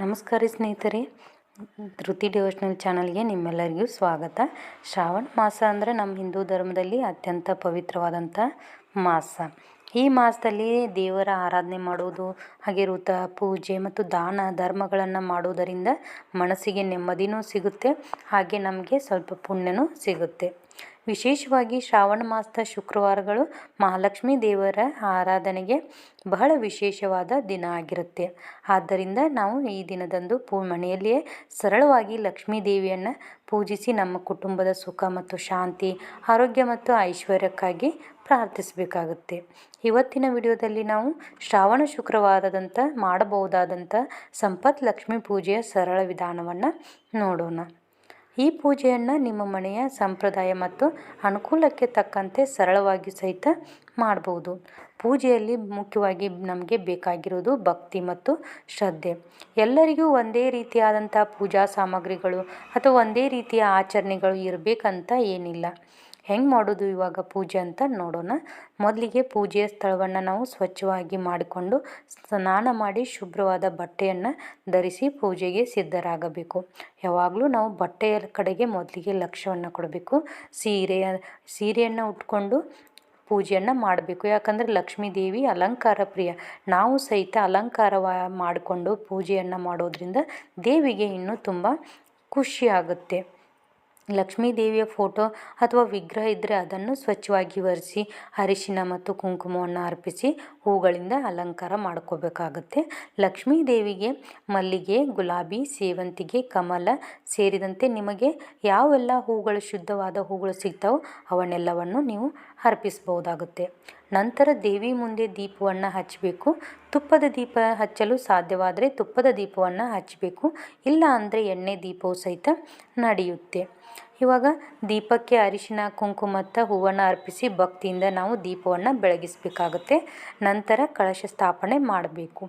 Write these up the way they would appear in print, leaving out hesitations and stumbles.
ನಮಸ್ಕಾರ ಸ್ನೇಹಿತರೆ, ಧೃತಿ ಡಿವೋಷನಲ್ ಚಾನಲ್ಗೆ ನಿಮ್ಮೆಲ್ಲರಿಗೂ ಸ್ವಾಗತ. ಶ್ರಾವಣ ಮಾಸ ಅಂದರೆ ನಮ್ಮ ಹಿಂದೂ ಧರ್ಮದಲ್ಲಿ ಅತ್ಯಂತ ಪವಿತ್ರವಾದಂಥ ಮಾಸ. ಈ ಮಾಸದಲ್ಲಿ ದೇವರ ಆರಾಧನೆ ಮಾಡುವುದು, ಹಾಗೆ ವ್ರತ, ಪೂಜೆ ಮತ್ತು ದಾನ ಧರ್ಮಗಳನ್ನು ಮಾಡುವುದರಿಂದ ಮನಸ್ಸಿಗೆ ನೆಮ್ಮದಿನೂ ಸಿಗುತ್ತೆ, ಹಾಗೆ ನಮಗೆ ಸ್ವಲ್ಪ ಪುಣ್ಯನೂ ಸಿಗುತ್ತೆ. ವಿಶೇಷವಾಗಿ ಶ್ರಾವಣ ಮಾಸದ ಶುಕ್ರವಾರಗಳು ಮಹಾಲಕ್ಷ್ಮೀ ದೇವರ ಆರಾಧನೆಗೆ ಬಹಳ ವಿಶೇಷವಾದ ದಿನ ಆಗಿರುತ್ತೆ. ಆದ್ದರಿಂದ ನಾವು ಈ ದಿನದಂದು ಮನೆಯಲ್ಲಿಯೇ ಸರಳವಾಗಿ ಲಕ್ಷ್ಮೀ ದೇವಿಯನ್ನು ಪೂಜಿಸಿ ನಮ್ಮ ಕುಟುಂಬದ ಸುಖ ಮತ್ತು ಶಾಂತಿ, ಆರೋಗ್ಯ ಮತ್ತು ಐಶ್ವರ್ಯಕ್ಕಾಗಿ ಪ್ರಾರ್ಥಿಸಬೇಕಾಗುತ್ತೆ. ಇವತ್ತಿನ ವಿಡಿಯೋದಲ್ಲಿ ನಾವು ಶ್ರಾವಣ ಶುಕ್ರವಾರದಂಥ ಮಾಡಬಹುದಾದಂಥ ಸಂಪತ್ ಲಕ್ಷ್ಮೀ ಪೂಜೆಯ ಸರಳ ವಿಧಾನವನ್ನು ನೋಡೋಣ. ಈ ಪೂಜೆಯನ್ನು ನಿಮ್ಮ ಮನೆಯ ಸಂಪ್ರದಾಯ ಮತ್ತು ಅನುಕೂಲಕ್ಕೆ ತಕ್ಕಂತೆ ಸರಳವಾಗಿ ಸಹಿತ ಮಾಡ್ಬೋದು. ಪೂಜೆಯಲ್ಲಿ ಮುಖ್ಯವಾಗಿ ನಮಗೆ ಬೇಕಾಗಿರೋದು ಭಕ್ತಿ ಮತ್ತು ಶ್ರದ್ಧೆ. ಎಲ್ಲರಿಗೂ ಒಂದೇ ರೀತಿಯಾದಂಥ ಪೂಜಾ ಸಾಮಗ್ರಿಗಳು ಅಥವಾ ಒಂದೇ ರೀತಿಯ ಆಚರಣೆಗಳು ಇರಬೇಕಂತ ಏನಿಲ್ಲ. ಹೆಂಗೆ ಮಾಡೋದು ಇವಾಗ ಪೂಜೆ ಅಂತ ನೋಡೋಣ. ಮೊದಲಿಗೆ ಪೂಜೆಯ ಸ್ಥಳವನ್ನು ನಾವು ಸ್ವಚ್ಛವಾಗಿ ಮಾಡಿಕೊಂಡು ಸ್ನಾನ ಮಾಡಿ ಶುಭ್ರವಾದ ಬಟ್ಟೆಯನ್ನು ಧರಿಸಿ ಪೂಜೆಗೆ ಸಿದ್ಧರಾಗಬೇಕು. ಯಾವಾಗಲೂ ನಾವು ಬಟ್ಟೆಯ ಕಡೆಗೆ ಮೊದಲಿಗೆ ಲಕ್ಷ್ಯವನ್ನು ಕೊಡಬೇಕು. ಸೀರೆಯನ್ನು ಉಟ್ಕೊಂಡು ಪೂಜೆಯನ್ನು ಮಾಡಬೇಕು. ಯಾಕಂದರೆ ಲಕ್ಷ್ಮೀ ದೇವಿ ಅಲಂಕಾರ ಪ್ರಿಯ. ನಾವು ಸಹಿತ ಅಲಂಕಾರ ಮಾಡಿಕೊಂಡು ಪೂಜೆಯನ್ನು ಮಾಡೋದ್ರಿಂದ ದೇವಿಗೆ ಇನ್ನೂ ತುಂಬ ಖುಷಿಯಾಗುತ್ತೆ. ಲಕ್ಷ್ಮೀ ದೇವಿಯ ಫೋಟೋ ಅಥವಾ ವಿಗ್ರಹ ಇದ್ದರೆ ಅದನ್ನು ಸ್ವಚ್ಛವಾಗಿ ಒರೆಸಿ ಅರಿಶಿನ ಮತ್ತು ಕುಂಕುಮವನ್ನು ಅರ್ಪಿಸಿ ಹೂಗಳಿಂದ ಅಲಂಕಾರ ಮಾಡ್ಕೋಬೇಕಾಗುತ್ತೆ. ಲಕ್ಷ್ಮೀ ದೇವಿಗೆ ಮಲ್ಲಿಗೆ, ಗುಲಾಬಿ, ಸೇವಂತಿಗೆ, ಕಮಲ ಸೇರಿದಂತೆ ನಿಮಗೆ ಯಾವೆಲ್ಲ ಹೂಗಳು ಶುದ್ಧವಾದ ಹೂಗಳು ಸಿಗ್ತಾವೋ ಅವನ್ನೆಲ್ಲವನ್ನು ನೀವು ಅರ್ಪಿಸ್ಬೋದಾಗುತ್ತೆ. ನಂತರ ದೇವಿ ಮುಂದೆ ದೀಪವನ್ನು ಹಚ್ಚಬೇಕು. ತುಪ್ಪದ ದೀಪ ಹಚ್ಚಲು ಸಾಧ್ಯವಾದರೆ ತುಪ್ಪದ ದೀಪವನ್ನು ಹಚ್ಚಬೇಕು, ಇಲ್ಲ ಅಂದರೆ ಎಣ್ಣೆ ದೀಪವು ಸಹಿತ ನಡೆಯುತ್ತೆ. ಇವಾಗ ದೀಪಕ್ಕೆ ಅರಿಶಿನ, ಕುಂಕುಮದ ಹೂವನ್ನು ಅರ್ಪಿಸಿ ಭಕ್ತಿಯಿಂದ ನಾವು ದೀಪವನ್ನು ಬೆಳಗಿಸಬೇಕಾಗುತ್ತೆ. ನಂತರ ಕಳಶ ಸ್ಥಾಪನೆ ಮಾಡಬೇಕು.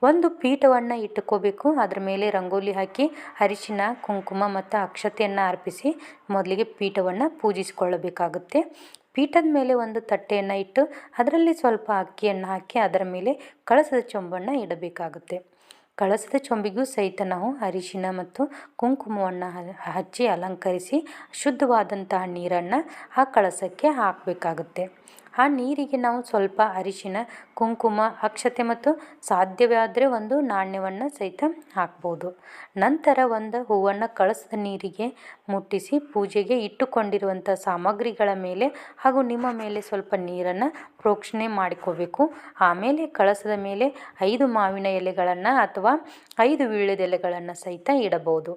ಒಂದು ಪೀಠವನ್ನು ಇಟ್ಟುಕೋಬೇಕು. ಅದರ ಮೇಲೆ ರಂಗೋಲಿ ಹಾಕಿ ಅರಿಶಿನ, ಕುಂಕುಮ ಮತ್ತು ಅಕ್ಷತೆಯನ್ನು ಅರ್ಪಿಸಿ ಮೊದಲಿಗೆ ಪೀಠವನ್ನು ಪೂಜಿಸಿಕೊಳ್ಳಬೇಕಾಗುತ್ತೆ. ಪೀಠದ ಮೇಲೆ ಒಂದು ತಟ್ಟೆಯನ್ನು ಇಟ್ಟು ಅದರಲ್ಲಿ ಸ್ವಲ್ಪ ಅಕ್ಕಿಯನ್ನು ಹಾಕಿ ಅದರ ಮೇಲೆ ಕಳಸದ ಚೊಂಬನ್ನು ಇಡಬೇಕಾಗುತ್ತೆ. ಕಳಸದ ಚೊಂಬಿಗೂ ಸಹಿತ ನಾವು ಅರಿಶಿನ ಮತ್ತು ಕುಂಕುಮವನ್ನು ಹಚ್ಚಿ ಅಲಂಕರಿಸಿ ಶುದ್ಧವಾದಂತಹ ನೀರನ್ನು ಆ ಕಳಸಕ್ಕೆ ಹಾಕಬೇಕಾಗುತ್ತೆ. ಆ ನೀರಿಗೆ ನಾವು ಸ್ವಲ್ಪ ಅರಿಶಿನ, ಕುಂಕುಮ, ಅಕ್ಷತೆ ಮತ್ತು ಸಾಧ್ಯವಾದರೆ ಒಂದು ನಾಣ್ಯವನ್ನು ಸಹಿತ ಹಾಕ್ಬೋದು. ನಂತರ ಒಂದು ಹೂವನ್ನು ಕಳಸದ ನೀರಿಗೆ ಮುಟ್ಟಿಸಿ ಪೂಜೆಗೆ ಇಟ್ಟುಕೊಂಡಿರುವಂಥ ಸಾಮಗ್ರಿಗಳ ಮೇಲೆ ಹಾಗೂ ನಿಮ್ಮ ಮೇಲೆ ಸ್ವಲ್ಪ ನೀರನ್ನು ಪ್ರೋಕ್ಷಣೆ ಮಾಡಿಕೋಬೇಕು. ಆಮೇಲೆ ಕಳಸದ ಮೇಲೆ 5 ಮಾವಿನ ಎಲೆಗಳನ್ನು ಅಥವಾ 5 ವೀಳ್ಯದೆಲೆಗಳನ್ನು ಸಹಿತ ಇಡಬಹುದು.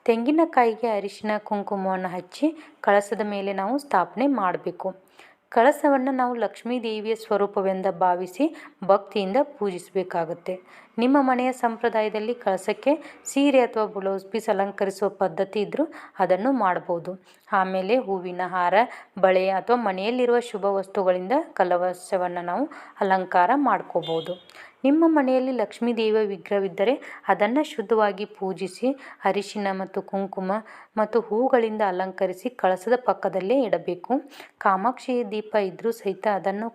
ತೆಂಗಿನಕಾಯಿಗೆ ಅರಿಶಿನ, ಕುಂಕುಮವನ್ನು ಹಚ್ಚಿ ಕಳಸದ ಮೇಲೆ ನಾವು ಸ್ಥಾಪನೆ ಮಾಡಬೇಕು. ಕಳಸವನ್ನು ನಾವು ಲಕ್ಷ್ಮೀ ದೇವಿಯ ಸ್ವರೂಪವೆಂದು ಭಾವಿಸಿ ಭಕ್ತಿಯಿಂದ ಪೂಜಿಸಬೇಕಾಗುತ್ತೆ. ನಿಮ್ಮ ಮನೆಯ ಸಂಪ್ರದಾಯದಲ್ಲಿ ಕಳಸಕ್ಕೆ ಸೀರೆ ಅಥವಾ ಬ್ಲೌಸ್ ಪೀಸ್ ಅಲಂಕರಿಸುವ ಪದ್ಧತಿ ಇದ್ದರೂ ಅದನ್ನು ಮಾಡ್ಬೋದು. ಆಮೇಲೆ ಹೂವಿನ ಹಾರ, ಬಳೆ ಅಥವಾ ಮನೆಯಲ್ಲಿರುವ ಶುಭ ವಸ್ತುಗಳಿಂದ ಕಲಶವನ್ನು ನಾವು ಅಲಂಕಾರ ಮಾಡ್ಕೋಬೋದು. ನಿಮ್ಮ ಮನೆಯಲ್ಲಿ ಲಕ್ಷ್ಮೀ ದೇವಿಯ ವಿಗ್ರಹವಿದ್ದರೆ ಅದನ್ನು ಶುದ್ಧವಾಗಿ ಪೂಜಿಸಿ ಅರಿಶಿನ ಮತ್ತು ಕುಂಕುಮ ಮತ್ತು ಹೂಗಳಿಂದ ಅಲಂಕರಿಸಿ ಕಳಸದ ಪಕ್ಕದಲ್ಲೇ ಇಡಬೇಕು. ಕಾಮಾಕ್ಷಿಯ ದೀಪ ಇದ್ದರೂ ಸಹಿತ ಅದನ್ನು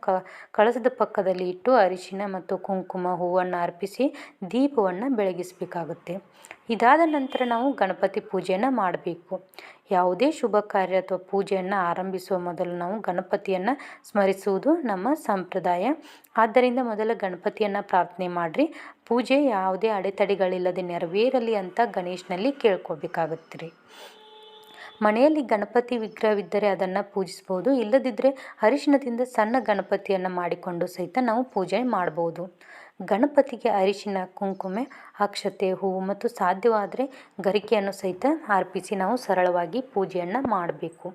ಕಳಸದ ಪಕ್ಕದಲ್ಲಿ ಇಟ್ಟು ಅರಿಶಿನ ಮತ್ತು ಕುಂಕುಮ ಹೂವನ್ನು ಅರ್ಪಿಸಿ ದೀಪವನ್ನು ಬೆಳಗಿಸಬೇಕಾಗುತ್ತೆ. ಇದಾದ ನಂತರ ನಾವು ಗಣಪತಿ ಪೂಜೆಯನ್ನು ಮಾಡಬೇಕು. ಯಾವುದೇ ಶುಭ ಕಾರ್ಯ ಅಥವಾ ಪೂಜೆಯನ್ನು ಆರಂಭಿಸುವ ಮೊದಲು ನಾವು ಗಣಪತಿಯನ್ನು ಸ್ಮರಿಸುವುದು ನಮ್ಮ ಸಂಪ್ರದಾಯ. ಆದ್ದರಿಂದ ಮೊದಲು ಗಣಪತಿಯನ್ನು ಪ್ರಾರ್ಥನೆ ಮಾಡಿರಿ. ಪೂಜೆ ಯಾವುದೇ ಅಡೆತಡೆಗಳಿಲ್ಲದೆ ನೆರವೇರಲಿ ಅಂತ ಗಣೇಶನಲ್ಲಿ ಕೇಳ್ಕೊಬೇಕಾಗುತ್ತೆ ರೀ. ಮನೆಯಲ್ಲಿ ಗಣಪತಿ ವಿಗ್ರಹವಿದ್ದರೆ ಅದನ್ನು ಪೂಜಿಸ್ಬೋದು. ಇಲ್ಲದಿದ್ದರೆ ಅರಿಶಿನದಿಂದ ಸಣ್ಣ ಗಣಪತಿಯನ್ನು ಮಾಡಿಕೊಂಡು ಸಹಿತ ನಾವು ಪೂಜೆ ಮಾಡ್ಬೋದು. ಗಣಪತಿಗೆ ಅರಿಶಿನ, ಕುಂಕುಮ, ಅಕ್ಷತೆ, ಹೂವು ಮತ್ತು ಸಾಧ್ಯವಾದರೆ ಗರಿಕೆಯನ್ನು ಸಹಿತ ಅರ್ಪಿಸಿ ನಾವು ಸರಳವಾಗಿ ಪೂಜೆಯನ್ನು ಮಾಡಬೇಕು.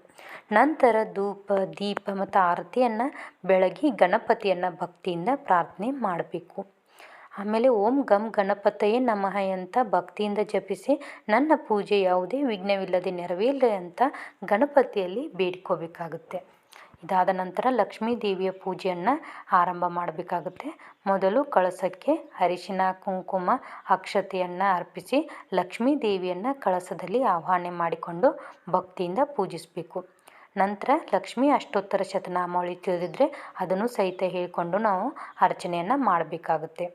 ನಂತರ ಧೂಪ, ದೀಪ ಮತ್ತು ಆರತಿಯನ್ನು ಬೆಳಗಿ ಗಣಪತಿಯನ್ನು ಭಕ್ತಿಯಿಂದ ಪ್ರಾರ್ಥನೆ ಮಾಡಬೇಕು. ಆಮೇಲೆ ಓಂ ಗಂ ಗಣಪತಯೇ ನಮಃ ಅಂತ ಭಕ್ತಿಯಿಂದ ಜಪಿಸಿ ನನ್ನ ಪೂಜೆ ಯಾವುದೇ ವಿಘ್ನವಿಲ್ಲದೆ ನೆರವೇರಲಿ ಅಂತ ಗಣಪತಿಯಲ್ಲಿ ಬೇಡ್ಕೋಬೇಕಾಗುತ್ತೆ. ಇದಾದ ನಂತರ ಲಕ್ಷ್ಮೀ ದೇವಿಯ ಪೂಜೆಯನ್ನು ಆರಂಭ ಮಾಡಬೇಕಾಗುತ್ತೆ. ಮೊದಲು ಕಳಸಕ್ಕೆ ಅರಿಶಿನ, ಕುಂಕುಮ, ಅಕ್ಷತೆಯನ್ನು ಅರ್ಪಿಸಿ ಲಕ್ಷ್ಮೀ ದೇವಿಯನ್ನು ಕಳಸದಲ್ಲಿ ಆವಾಹನೆ ಮಾಡಿಕೊಂಡು ಭಕ್ತಿಯಿಂದ ಪೂಜಿಸಬೇಕು. ನಂತರ ಲಕ್ಷ್ಮೀ ಅಷ್ಟೋತ್ತರ ಶತನಾಮಾವಳಿ ತಿಳಿದಿದ್ದರೆ ಅದನ್ನು ಸಹಿತ ಹೇಳಿಕೊಂಡು ನಾವು ಅರ್ಚನೆಯನ್ನು ಮಾಡಬೇಕಾಗುತ್ತೆ.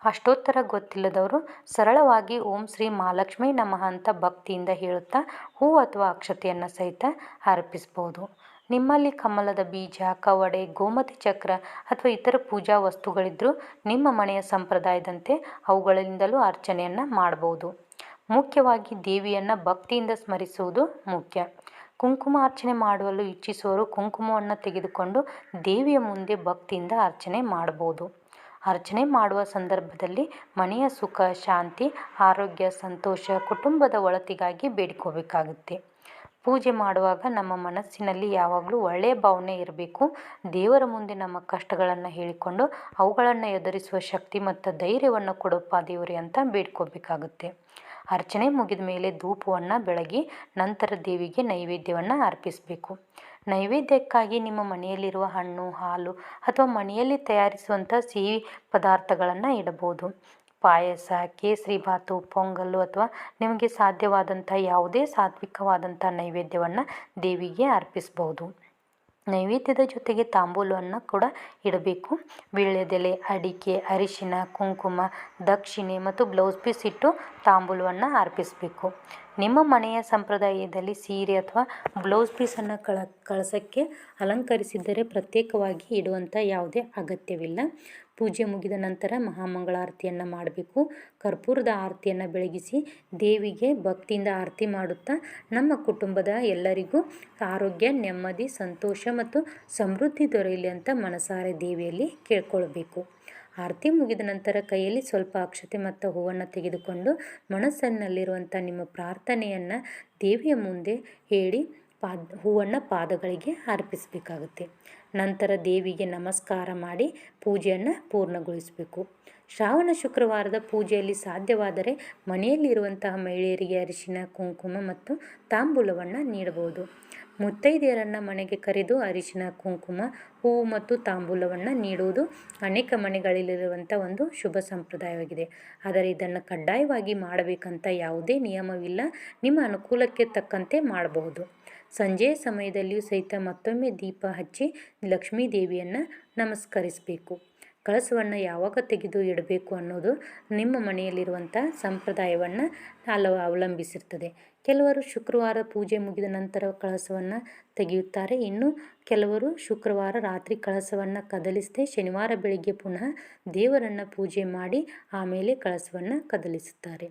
ಅಷ್ಟೋತ್ತರ ಗೊತ್ತಿಲ್ಲದವರು ಸರಳವಾಗಿ ಓಂ ಶ್ರೀ ಮಹಾಲಕ್ಷ್ಮೀ ನಮಃ ಅಂತ ಭಕ್ತಿಯಿಂದ ಹೇಳುತ್ತಾ ಹೂ ಅಥವಾ ಅಕ್ಷತೆಯನ್ನು ಸಹಿತ ಅರ್ಪಿಸ್ಬೋದು. ನಿಮ್ಮಲ್ಲಿ ಕಮಲದ ಬೀಜ, ಕವಡೆ, ಗೋಮತಿ ಚಕ್ರ ಅಥವಾ ಇತರ ಪೂಜಾ ವಸ್ತುಗಳಿದ್ದರೂ ನಿಮ್ಮ ಮನೆಯ ಸಂಪ್ರದಾಯದಂತೆ ಅವುಗಳಿಂದಲೂ ಅರ್ಚನೆಯನ್ನು ಮಾಡಬಹುದು. ಮುಖ್ಯವಾಗಿ ದೇವಿಯನ್ನು ಭಕ್ತಿಯಿಂದ ಸ್ಮರಿಸುವುದು ಮುಖ್ಯ. ಕುಂಕುಮ ಅರ್ಚನೆ ಮಾಡಲು ಇಚ್ಛಿಸುವವರು ಕುಂಕುಮವನ್ನು ತೆಗೆದುಕೊಂಡು ದೇವಿಯ ಮುಂದೆ ಭಕ್ತಿಯಿಂದ ಅರ್ಚನೆ ಮಾಡಬಹುದು. ಅರ್ಚನೆ ಮಾಡುವ ಸಂದರ್ಭದಲ್ಲಿ ಮನೆಯ ಸುಖ, ಶಾಂತಿ, ಆರೋಗ್ಯ, ಸಂತೋಷ, ಕುಟುಂಬದ ಒಳಿತಿಗಾಗಿ ಬೇಡಿಕೋಬೇಕಾಗುತ್ತೆ. ಪೂಜೆ ಮಾಡುವಾಗ ನಮ್ಮ ಮನಸ್ಸಿನಲ್ಲಿ ಯಾವಾಗಲೂ ಒಳ್ಳೆಯ ಭಾವನೆ ಇರಬೇಕು. ದೇವರ ಮುಂದೆ ನಮ್ಮ ಕಷ್ಟಗಳನ್ನು ಹೇಳಿಕೊಂಡು ಅವುಗಳನ್ನು ಎದುರಿಸುವ ಶಕ್ತಿ ಮತ್ತು ಧೈರ್ಯವನ್ನು ಕೊಡಪ್ಪ ದೇವರೇ ಅಂತ ಬೇಡ್ಕೋಬೇಕಾಗುತ್ತೆ. ಅರ್ಚನೆ ಮುಗಿದ ಮೇಲೆ ಧೂಪವನ್ನು ಬೆಳಗಿ ನಂತರ ದೇವಿಗೆ ನೈವೇದ್ಯವನ್ನು ಅರ್ಪಿಸಬೇಕು. ನೈವೇದ್ಯಕ್ಕಾಗಿ ನಿಮ್ಮ ಮನೆಯಲ್ಲಿರುವ ಹಣ್ಣು, ಹಾಲು ಅಥವಾ ಮನೆಯಲ್ಲಿ ತಯಾರಿಸುವಂಥ ಸಿಹಿ ಪದಾರ್ಥಗಳನ್ನು ಇಡಬಹುದು. ಪಾಯಸ, ಕೇಸರಿಬಾತು, ಪೊಂಗಲ್ಲು ಅಥವಾ ನಿಮಗೆ ಸಾಧ್ಯವಾದಂಥ ಯಾವುದೇ ಸಾತ್ವಿಕವಾದಂಥ ನೈವೇದ್ಯವನ್ನು ದೇವಿಗೆ ಅರ್ಪಿಸಬಹುದು. ನೈವೇದ್ಯದ ಜೊತೆಗೆ ತಾಂಬೂಲವನ್ನು ಕೂಡ ಇಡಬೇಕು. ವೀಳ್ಯದೆಲೆ, ಅಡಿಕೆ, ಅರಿಶಿನ, ಕುಂಕುಮ, ದಕ್ಷಿಣೆ ಮತ್ತು ಬ್ಲೌಸ್ ಪೀಸ್ ಇಟ್ಟು ತಾಂಬೂಲವನ್ನು ಅರ್ಪಿಸಬೇಕು. ನಿಮ್ಮ ಮನೆಯ ಸಂಪ್ರದಾಯದಲ್ಲಿ ಸೀರೆ ಅಥವಾ ಬ್ಲೌಸ್ ಪೀಸನ್ನು ಕಳಸಕ್ಕೆ ಅಲಂಕರಿಸಿದ್ದರೆ ಪ್ರತ್ಯೇಕವಾಗಿ ಇಡುವಂಥ ಯಾವುದೇ ಅಗತ್ಯವಿಲ್ಲ. ಪೂಜೆ ಮುಗಿದ ನಂತರ ಮಹಾಮಂಗಳಾರತಿಯನ್ನು ಮಾಡಬೇಕು. ಕರ್ಪೂರದ ಆರತಿಯನ್ನು ಬೆಳಗಿಸಿ ದೇವಿಗೆ ಭಕ್ತಿಯಿಂದ ಆರತಿ ಮಾಡುತ್ತಾ ನಮ್ಮ ಕುಟುಂಬದ ಎಲ್ಲರಿಗೂ ಆರೋಗ್ಯ, ನೆಮ್ಮದಿ, ಸಂತೋಷ ಮತ್ತು ಸಮೃದ್ಧಿ ದೊರೆಯಲಿ ಅಂತ ಮನಸಾರೆ ದೇವಿಯಲ್ಲಿ ಕೇಳ್ಕೊಳ್ಬೇಕು. ಆರತಿ ಮುಗಿದ ನಂತರ ಕೈಯಲ್ಲಿ ಸ್ವಲ್ಪ ಅಕ್ಷತೆ ಮತ್ತು ಹೂವನ್ನು ತೆಗೆದುಕೊಂಡು ಮನಸ್ಸಿನಲ್ಲಿರುವಂಥ ನಿಮ್ಮ ಪ್ರಾರ್ಥನೆಯನ್ನು ದೇವಿಯ ಮುಂದೆ ಹೇಳಿ ಹೂವನ್ನು ಪಾದಗಳಿಗೆ ಅರ್ಪಿಸಬೇಕಾಗುತ್ತೆ. ನಂತರ ದೇವಿಗೆ ನಮಸ್ಕಾರ ಮಾಡಿ ಪೂಜೆಯನ್ನು ಪೂರ್ಣಗೊಳಿಸಬೇಕು. ಶ್ರಾವಣ ಶುಕ್ರವಾರದ ಪೂಜೆಯಲ್ಲಿ ಸಾಧ್ಯವಾದರೆ ಮನೆಯಲ್ಲಿರುವಂತಹ ಮಹಿಳೆಯರಿಗೆ ಅರಿಶಿನ, ಕುಂಕುಮ ಮತ್ತು ತಾಂಬೂಲವನ್ನು ನೀಡಬಹುದು. ಮುತ್ತೈದೆಯರನ್ನು ಮನೆಗೆ ಕರೆದು ಅರಿಶಿನ, ಕುಂಕುಮ, ಹೂವು ಮತ್ತು ತಾಂಬೂಲವನ್ನು ನೀಡುವುದು ಅನೇಕ ಮನೆಗಳಲ್ಲಿರುವಂಥ ಒಂದು ಶುಭ ಸಂಪ್ರದಾಯವಾಗಿದೆ. ಆದರೆ ಇದನ್ನು ಕಡ್ಡಾಯವಾಗಿ ಮಾಡಬೇಕಂತ ಯಾವುದೇ ನಿಯಮವಿಲ್ಲ. ನಿಮ್ಮ ಅನುಕೂಲಕ್ಕೆ ತಕ್ಕಂತೆ ಮಾಡಬಹುದು. ಸಂಜೆಯ ಸಮಯದಲ್ಲಿಯೂ ಸಹಿತ ಮತ್ತೊಮ್ಮೆ ದೀಪ ಹಚ್ಚಿ ಲಕ್ಷ್ಮೀ ದೇವಿಯನ್ನು ನಮಸ್ಕರಿಸಬೇಕು. ಕಳಸವನ್ನು ಯಾವಾಗ ತೆಗೆದು ಇಡಬೇಕು ಅನ್ನೋದು ನಿಮ್ಮ ಮನೆಯಲ್ಲಿರುವಂಥ ಸಂಪ್ರದಾಯವನ್ನು ಅವಲಂಬಿಸಿರ್ತದೆ. ಕೆಲವರು ಶುಕ್ರವಾರ ಪೂಜೆ ಮುಗಿದ ನಂತರ ಕಳಸವನ್ನು ತೆಗೆಯುತ್ತಾರೆ. ಇನ್ನು ಕೆಲವರು ಶುಕ್ರವಾರ ರಾತ್ರಿ ಕಳಸವನ್ನು ಕದಲಿಸದೆ ಶನಿವಾರ ಬೆಳಿಗ್ಗೆ ಪುನಃ ದೇವರನ್ನು ಪೂಜೆ ಮಾಡಿ ಆಮೇಲೆ ಕಳಸವನ್ನು ಕದಲಿಸುತ್ತಾರೆ.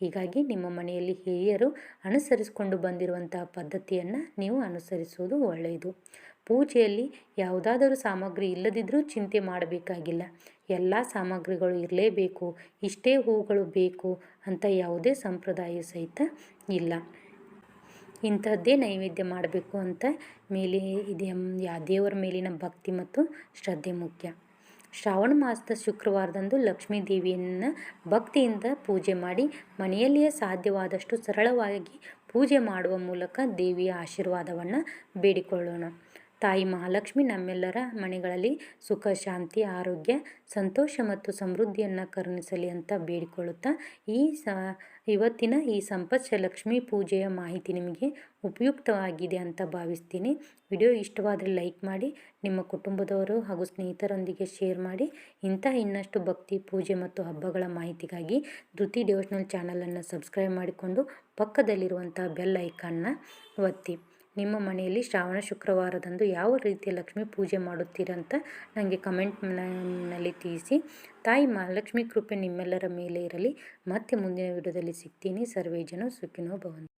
ಹೀಗಾಗಿ ನಿಮ್ಮ ಮನೆಯಲ್ಲಿ ಹಿರಿಯರು ಅನುಸರಿಸಿಕೊಂಡು ಬಂದಿರುವಂತಹ ಪದ್ಧತಿಯನ್ನು ನೀವು ಅನುಸರಿಸುವುದು ಒಳ್ಳೆಯದು. ಪೂಜೆಯಲ್ಲಿ ಯಾವುದಾದರೂ ಸಾಮಗ್ರಿ ಇಲ್ಲದಿದ್ದರೂ ಚಿಂತೆ ಮಾಡಬೇಕಾಗಿಲ್ಲ. ಎಲ್ಲ ಸಾಮಗ್ರಿಗಳು ಇರಲೇಬೇಕು, ಇಷ್ಟೇ ಹೂಗಳು ಬೇಕು ಅಂತ ಯಾವುದೇ ಸಂಪ್ರದಾಯ ಸಹಿತ ಇಲ್ಲ. ಇಂಥದ್ದೇ ನೈವೇದ್ಯ ಮಾಡಬೇಕು ಅಂತ ಮೇಲೆ ಇದೆ. ದೇವರ ಮೇಲಿನ ಭಕ್ತಿ ಮತ್ತು ಶ್ರದ್ಧೆ ಮುಖ್ಯ. ಶ್ರಾವಣ ಮಾಸದ ಶುಕ್ರವಾರದಂದು ಲಕ್ಷ್ಮೀ ದೇವಿಯನ್ನು ಭಕ್ತಿಯಿಂದ ಪೂಜೆ ಮಾಡಿ ಮನೆಯಲ್ಲಿಯೇ ಸಾಧ್ಯವಾದಷ್ಟು ಸರಳವಾಗಿ ಪೂಜೆ ಮಾಡುವ ಮೂಲಕ ದೇವಿಯ ಆಶೀರ್ವಾದವನ್ನು ಬೇಡಿಕೊಳ್ಳೋಣ. ತಾಯಿ ಮಹಾಲಕ್ಷ್ಮಿ ನಮ್ಮೆಲ್ಲರ ಮನೆಗಳಲ್ಲಿ ಸುಖ, ಶಾಂತಿ, ಆರೋಗ್ಯ, ಸಂತೋಷ ಮತ್ತು ಸಮೃದ್ಧಿಯನ್ನು ಕರುಣಿಸಲಿ ಅಂತ ಬೇಡಿಕೊಳ್ಳುತ್ತಾ ಇವತ್ತಿನ ಈ ಲಕ್ಷ್ಮೀ ಪೂಜೆಯ ಮಾಹಿತಿ ನಿಮಗೆ ಉಪಯುಕ್ತವಾಗಿದೆ ಅಂತ ಭಾವಿಸ್ತೀನಿ. ವಿಡಿಯೋ ಇಷ್ಟವಾದರೆ ಲೈಕ್ ಮಾಡಿ, ನಿಮ್ಮ ಕುಟುಂಬದವರು ಹಾಗೂ ಸ್ನೇಹಿತರೊಂದಿಗೆ ಶೇರ್ ಮಾಡಿ. ಇನ್ನಷ್ಟು ಭಕ್ತಿ, ಪೂಜೆ ಮತ್ತು ಹಬ್ಬಗಳ ಮಾಹಿತಿಗಾಗಿ ಧೃತಿ ಡಿವೋಷನಲ್ ಚಾನಲನ್ನು ಸಬ್ಸ್ಕ್ರೈಬ್ ಮಾಡಿಕೊಂಡು ಪಕ್ಕದಲ್ಲಿರುವಂಥ ಬೆಲ್ ಐಕಾನ್ನ ಒತ್ತಿ. ನಿಮ್ಮ ಮನೆಯಲ್ಲಿ ಶ್ರಾವಣ ಶುಕ್ರವಾರದಂದು ಯಾವ ರೀತಿಯ ಲಕ್ಷ್ಮೀ ಪೂಜೆ ಮಾಡುತ್ತೀರಂತ ನನಗೆ ಕಮೆಂಟ್ನಲ್ಲಿ ತಿಳಿಸಿ. ತಾಯಿ ಮಹಾಲಕ್ಷ್ಮಿ ಕೃಪೆ ನಿಮ್ಮೆಲ್ಲರ ಮೇಲೆ ಇರಲಿ. ಮತ್ತೆ ಮುಂದಿನ ವಿಡಿಯೋದಲ್ಲಿ ಸಿಗ್ತೀನಿ. ಸರ್ವೇ ಜನ ಸುಖಿನೋ ಭವಂತು.